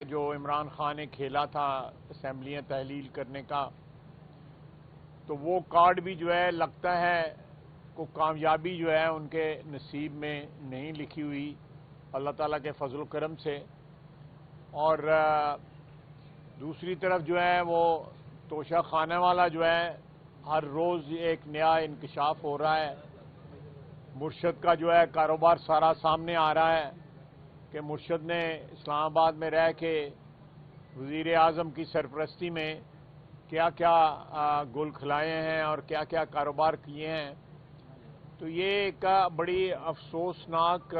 جو عمران خان نے کھیلا تھا اسمبلیاں تحلیل کرنے کا، تو وہ کارڈ بھی جو ہے لگتا ہے کو کامیابی جو ہے ان کے نصیب میں نہیں لکھی ہوئی اللہ تعالیٰ کے فضل و کرم سے۔ اور دوسری طرف جو ہے وہ توشہ خانہ والا جو ہے ہر روز ایک نیا انکشاف ہو رہا ہے۔ مرشد کا جو ہے کاروبار سارا سامنے آ رہا ہے کہ مرشد نے اسلام آباد میں رہ کے وزیر اعظم کی سرپرستی میں کیا کیا گل کھلائے ہیں اور کیا کیا کاروبار کیے ہیں۔ تو یہ ایک بڑی افسوسناک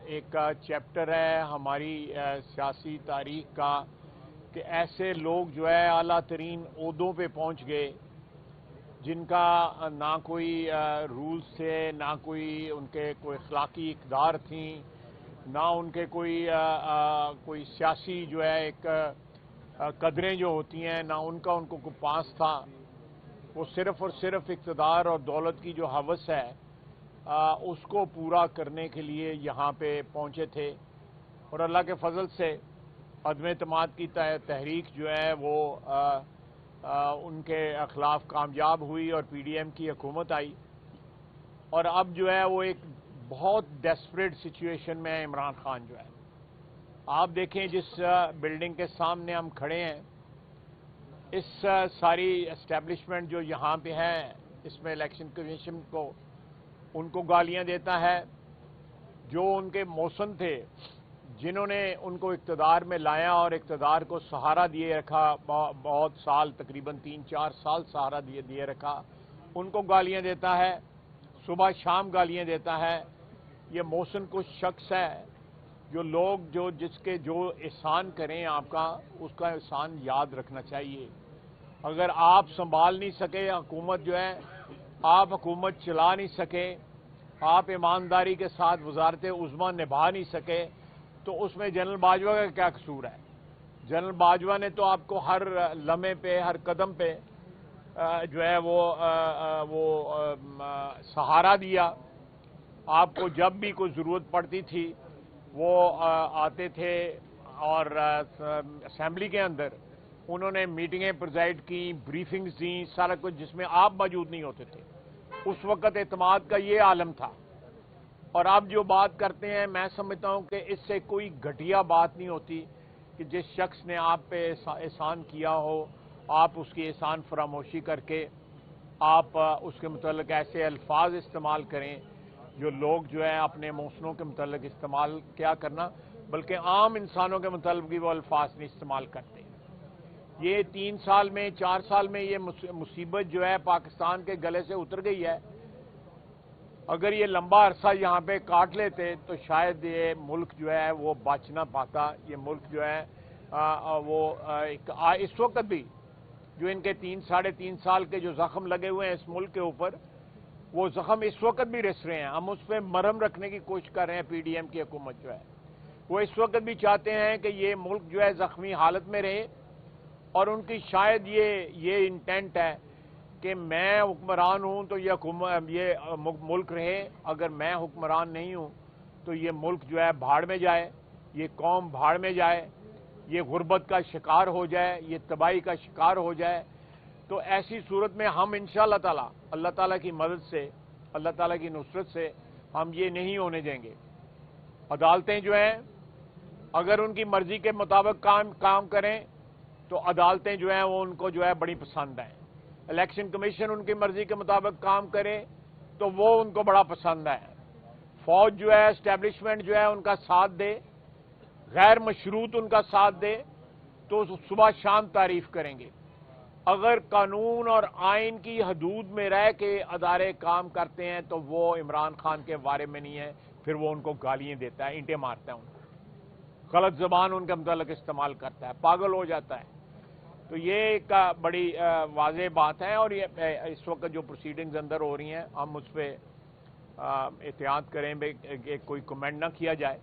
ایک چیپٹر ہے ہماری سیاسی تاریخ کا کہ ایسے لوگ جو ہے اعلیٰ ترین عہدوں پہ پہنچ گئے جن کا نہ کوئی رولز تھے، نہ کوئی ان کے کوئی اخلاقی اقدار تھیں، نہ ان کے کوئی سیاسی جو ہے ایک قدریں جو ہوتی ہیں، نہ ان کو کوئی پاس تھا۔ وہ صرف اور صرف اقتدار اور دولت کی جو ہوس ہے اس کو پورا کرنے کے لیے یہاں پہ پہنچے تھے، اور اللہ کے فضل سے عدم اعتماد کی تحریک جو ہے وہ ان کے خلاف کامیاب ہوئی اور پی ڈی ایم کی حکومت آئی، اور اب جو ہے وہ ایک بہت ڈیسپریٹ سچویشن میں ہے عمران خان جو ہے۔ آپ دیکھیں جس بلڈنگ کے سامنے ہم کھڑے ہیں، اس ساری اسٹیبلشمنٹ جو یہاں پہ ہے، اس میں الیکشن کمیشن کو ان کو گالیاں دیتا ہے جو ان کے موسن تھے، جنہوں نے ان کو اقتدار میں لایا اور اقتدار کو سہارا دیے رکھا، بہت سال تقریباً 3-4 سال سہارا دیے رکھا، ان کو گالیاں دیتا ہے، صبح شام گالیاں دیتا ہے۔ یہ محسن کچھ شخص ہے جو لوگ جس کے جو احسان کریں آپ کا، اس کا احسان یاد رکھنا چاہیے۔ اگر آپ سنبھال نہیں سکے حکومت جو ہے، آپ حکومت چلا نہیں سکے، آپ ایمانداری کے ساتھ وزارت عظمیٰ نبھا نہیں سکے، تو اس میں جنرل باجوہ کا کیا قصور ہے؟ جنرل باجوہ نے تو آپ کو ہر لمحے پہ، ہر قدم پہ جو ہے وہ سہارا دیا۔ آپ کو جب بھی کوئی ضرورت پڑتی تھی وہ آتے تھے، اور اسمبلی کے اندر انہوں نے میٹنگیں پرزائڈ کی، بریفنگز دیں، سارا کچھ، جس میں آپ موجود نہیں ہوتے تھے۔ اس وقت اعتماد کا یہ عالم تھا، اور اب جو بات کرتے ہیں میں سمجھتا ہوں کہ اس سے کوئی گھٹیا بات نہیں ہوتی کہ جس شخص نے آپ پہ احسان کیا ہو، آپ اس کی احسان فراموشی کر کے آپ اس کے متعلق ایسے الفاظ استعمال کریں جو لوگ جو ہے اپنے محسنوں کے متعلق استعمال کیا کرنا، بلکہ عام انسانوں کے متعلق بھی وہ الفاظ نہیں استعمال کرتے۔ یہ 3 سال میں 4 سال میں یہ مصیبت جو ہے پاکستان کے گلے سے اتر گئی ہے۔ اگر یہ لمبا عرصہ یہاں پہ کاٹ لیتے تو شاید یہ ملک جو ہے وہ بچ نہ پاتا۔ یہ ملک جو ہے وہ اس وقت بھی جو ان کے 3-3.5 سال کے جو زخم لگے ہوئے ہیں اس ملک کے اوپر، وہ زخم اس وقت بھی رس رہے ہیں۔ ہم اس پہ مرہم رکھنے کی کوشش کر رہے ہیں۔ پی ڈی ایم کی حکومت جو ہے وہ اس وقت بھی چاہتے ہیں کہ یہ ملک جو ہے زخمی حالت میں رہے، اور ان کی شاید یہ انٹینٹ ہے کہ میں حکمران ہوں تو یہ ملک رہے، اگر میں حکمران نہیں ہوں تو یہ ملک جو ہے بھاڑ میں جائے، یہ قوم بھاڑ میں جائے، یہ غربت کا شکار ہو جائے، یہ تباہی کا شکار ہو جائے۔ تو ایسی صورت میں ہم انشاءاللہ تعالی، اللہ تعالیٰ کی مدد سے، اللہ تعالیٰ کی نصرت سے ہم یہ نہیں ہونے دیں گے۔ عدالتیں جو ہیں اگر ان کی مرضی کے مطابق کام کریں تو عدالتیں جو ہیں وہ ان کو جو ہے بڑی پسند ہیں۔ الیکشن کمیشن ان کی مرضی کے مطابق کام کرے تو وہ ان کو بڑا پسند ہے۔ فوج جو ہے، اسٹیبلشمنٹ جو ہے ان کا ساتھ دے، غیر مشروط ان کا ساتھ دے تو صبح شام تعریف کریں گے۔ اگر قانون اور آئین کی حدود میں رہ کے ادارے کام کرتے ہیں تو وہ عمران خان کے بارے میں نہیں ہے، پھر وہ ان کو گالیاں دیتا ہے، اینٹیں مارتا ہے، ان کو غلط زبان ان کے متعلق استعمال کرتا ہے، پاگل ہو جاتا ہے۔ تو یہ ایک بڑی واضح بات ہے، اور یہ اس وقت جو پروسیڈنگز اندر ہو رہی ہیں ہم اس پہ احتیاط کریں کہ کوئی کمنٹ نہ کیا جائے۔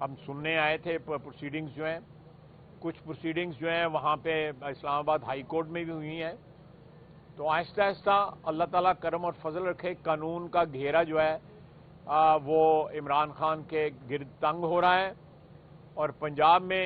ہم سننے آئے تھے پروسیڈنگز جو ہیں، کچھ پروسیڈنگز جو ہیں وہاں پہ اسلام آباد ہائی کورٹ میں بھی ہوئی ہیں، تو آہستہ آہستہ اللہ تعالیٰ کرم اور فضل رکھے، قانون کا گھیرا جو ہے وہ عمران خان کے گرد تنگ ہو رہا ہے، اور پنجاب میں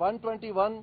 121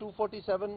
247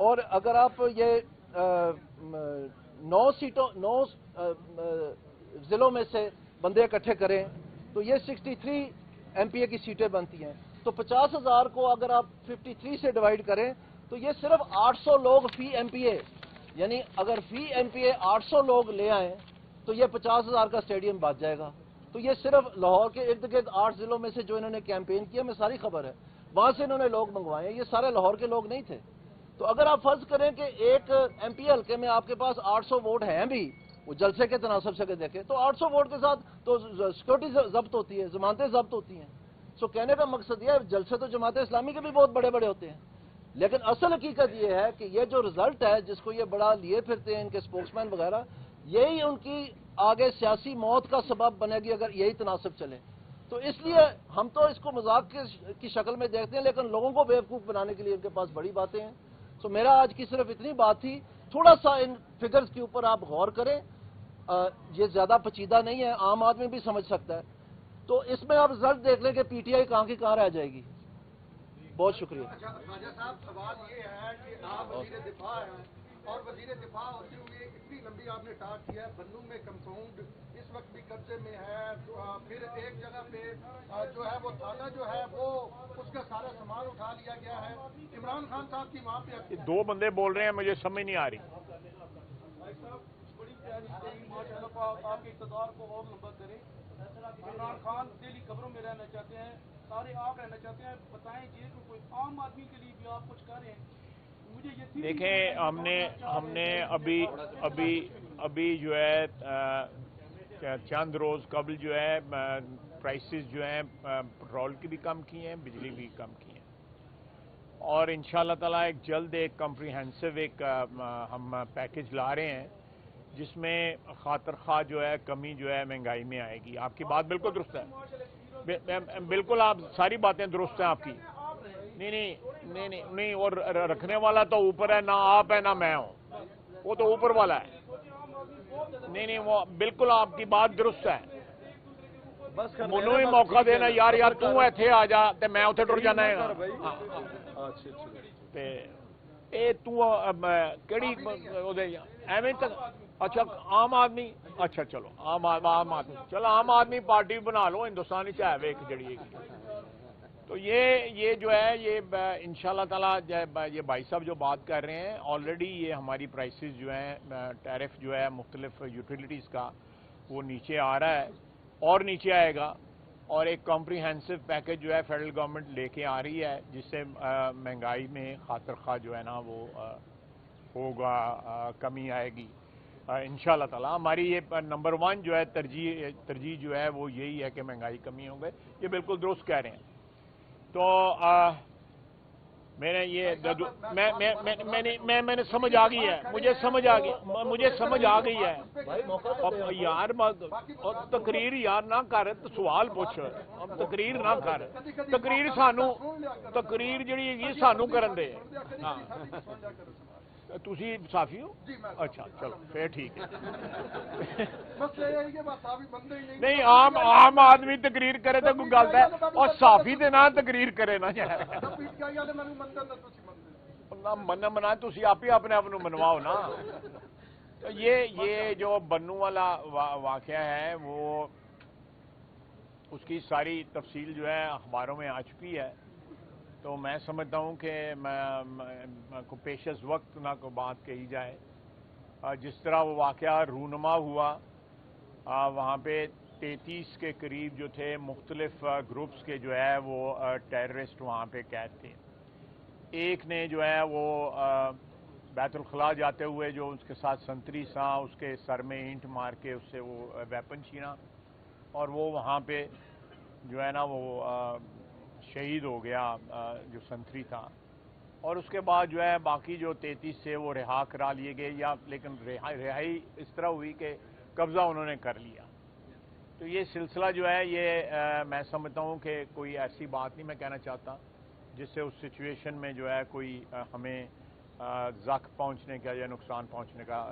اور اگر آپ یہ 9 ضلعوں میں سے بندے اکٹھے کریں تو یہ 63 ایم پی اے کی سیٹیں بنتی ہیں. تو 50,000 کو اگر آپ 53 سے ڈیوائڈ کریں تو یہ صرف 800 لوگ فی ایم پی اے، یعنی اگر فی ایم پی اے 800 لوگ لے آئیں تو یہ 50,000 کا اسٹیڈیم بچ جائے گا. تو یہ صرف لاہور کے ارد گرد 8 ضلعوں میں سے جو انہوں نے کیمپین کیا، میں ساری خبر ہے، وہاں سے انہوں نے لوگ منگوائے ہیں، یہ سارے لاہور کے لوگ نہیں تھے. تو اگر آپ فرض کریں کہ ایک ایم پی حلقے میں آپ کے پاس 800 ووٹ ہیں بھی، وہ جلسے کے تناسب سے دیکھیں تو 800 ووٹ کے ساتھ تو سیکورٹی ضبط ہوتی ہے، ضمانتیں ضبط ہوتی ہیں. سو کہنے کا مقصد یہ ہے، جلسے تو جماعت اسلامی کے بھی بہت بڑے بڑے ہوتے ہیں، لیکن اصل حقیقت یہ ہے کہ یہ جو رزلٹ ہے جس کو یہ بڑا لیے پھرتے ہیں ان کے اسپوکس مین وغیرہ، یہی ان کی آگے سیاسی موت کا سبب بنے گی اگر یہی تناسب چلے. تو اس لیے ہم تو اس کو مذاق کی شکل میں دیکھتے ہیں، لیکن لوگوں کو بیوقوف بنانے کے لیے ان کے پاس بڑی باتیں ہیں. سو میرا آج کی صرف اتنی بات تھی، تھوڑا سا ان فگرز کے اوپر آپ غور کریں، یہ زیادہ پیچیدہ نہیں ہے، عام آدمی بھی سمجھ سکتا ہے. تو اس میں آپ رزلٹ دیکھ لیں کہ پی ٹی آئی کہاں کی کہاں رہ جائے گی. بہت شکریہ. خواجہ صاحب، سوال یہ ہے کہ آپ وزیر دفاع ہیں اور وزیر دفاع ہوتے ہوئے اتنی لمبی آپ نے ٹاک کی ہے، بنوں میں کمپاؤنڈ اس وقت بھی قبضے میں ہے، پھر ایک جگہ پہ جو ہے وہ تھانہ جو ہے وہ اس کا سارا سامان اٹھا لیا گیا ہے. عمران خان صاحب کی وہاں پہ 2 بندے بول رہے ہیں، مجھے سمجھ نہیں آ رہی. بڑی پیاری ماشاء اللہ آپ کے اقتدار کو اور لمبا کرے. عمران خان دہلی قبروں میں رہنا چاہتے ہیں، سارے آپ رہنا چاہتے ہیں، بتائیں یہ کہ کوئی عام آدمی کے لیے بھی آپ کچھ کر رہے ہیں. مجھے یہ دیکھیں، ہم نے ابھی جو ہے چند روز قبل جو ہے پرائسز جو ہیں پٹرول کی بھی کم کی ہیں، بجلی بھی کم کی ہیں، اور انشاءاللہ تعالیٰ ایک جلد ایک کمپریہنسو ایک ہم پیکج لا رہے ہیں جس میں خاطر خواہ جو ہے کمی جو ہے مہنگائی میں آئے گی. آپ کی بات بالکل درست ہے، بالکل آپ ساری باتیں درست ہیں آپ کی. نہیں اور رکھنے والا تو اوپر ہے، نہ آپ ہے نہ میں ہوں، وہ تو اوپر والا ہے. نہیں وہ بالکل آپ کی بات درست ہے. منو ہی موقع دینا یار تو ایتھے آ جا تے میں اتنے ٹر جانا ہے. کیڑی ایویں تک. اچھا عام آدمی، اچھا چلو عام آدمی، چلو عام آدمی پارٹی بنا لو ہندوستانی چاہے ایک جڑی. تو یہ جو ہے یہ انشاءاللہ تعالیٰ یہ بھائی صاحب جو بات کر رہے ہیں، آلریڈی یہ ہماری پرائسز جو ہیں ٹیرف جو ہے مختلف یوٹیلیٹیز کا وہ نیچے آ رہا ہے اور نیچے آئے گا، اور ایک کمپریہنسو پیکج جو ہے فیڈرل گورنمنٹ لے کے آ رہی ہے جس سے مہنگائی میں خاطر خواہ جو ہے نا وہ ہوگا، کمی آئے گی انشاءاللہ تعالیٰ. ہماری یہ نمبر 1 جو ہے ترجیح جو ہے وہ یہی ہے کہ مہنگائی کمی ہو گئے. یہ بالکل درست کہہ رہے ہیں. تو میں نے یہ میں نے سمجھ آ گئی ہے، مجھے سمجھ آ گئی ہے یار. اور تقریر یار نہ کر، سوال پوچھ، تقریر نہ کر. تقریر جڑی ہے سانو کرن دے. تسی صافی ہو؟ اچھا چلو پھر ٹھیک ہے. نہیں عام آدمی تقریر کرے تو کوئی گل ہے، اور صافی دے نہ تقریر کرے نا منا تسی آپ ہی اپنے آپ منواؤ نا. یہ جو بنوں والا واقعہ ہے وہ اس کی ساری تفصیل جو ہے اخباروں میں آ چکی ہے. تو میں سمجھتا ہوں کہ کو پیش از وقت نہ کو بات کہی جائے. جس طرح وہ واقعہ رونما ہوا، وہاں پہ 33 کے قریب جو تھے مختلف گروپس کے جو ہے وہ ٹیررسٹ وہاں پہ قید تھے. ایک نے جو ہے وہ بیت الخلاء جاتے ہوئے جو اس کے ساتھ سنتری سا اس کے سر میں اینٹ مار کے اس سے وہ ویپن چھینا، اور وہ وہاں پہ جو ہے نا وہ شہید ہو گیا جو سنتری تھا. اور اس کے بعد جو ہے باقی جو 33 سے وہ رہا کرا لیے گئے، یا لیکن رہائی اس طرح ہوئی کہ قبضہ انہوں نے کر لیا. تو یہ سلسلہ جو ہے یہ میں سمجھتا ہوں کہ کوئی ایسی بات نہیں میں کہنا چاہتا جس سے اس سچویشن میں جو ہے کوئی ہمیں زخ پہنچنے کا یا نقصان پہنچنے کا،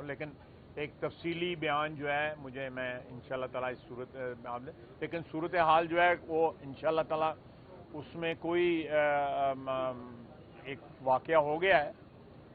لیکن ایک تفصیلی بیان جو ہے میں انشاءاللہ تعالیٰ اس صورت لیکن صورتحال جو ہے وہ انشاءاللہ تعالیٰ اس میں کوئی ایک واقعہ ہو گیا ہے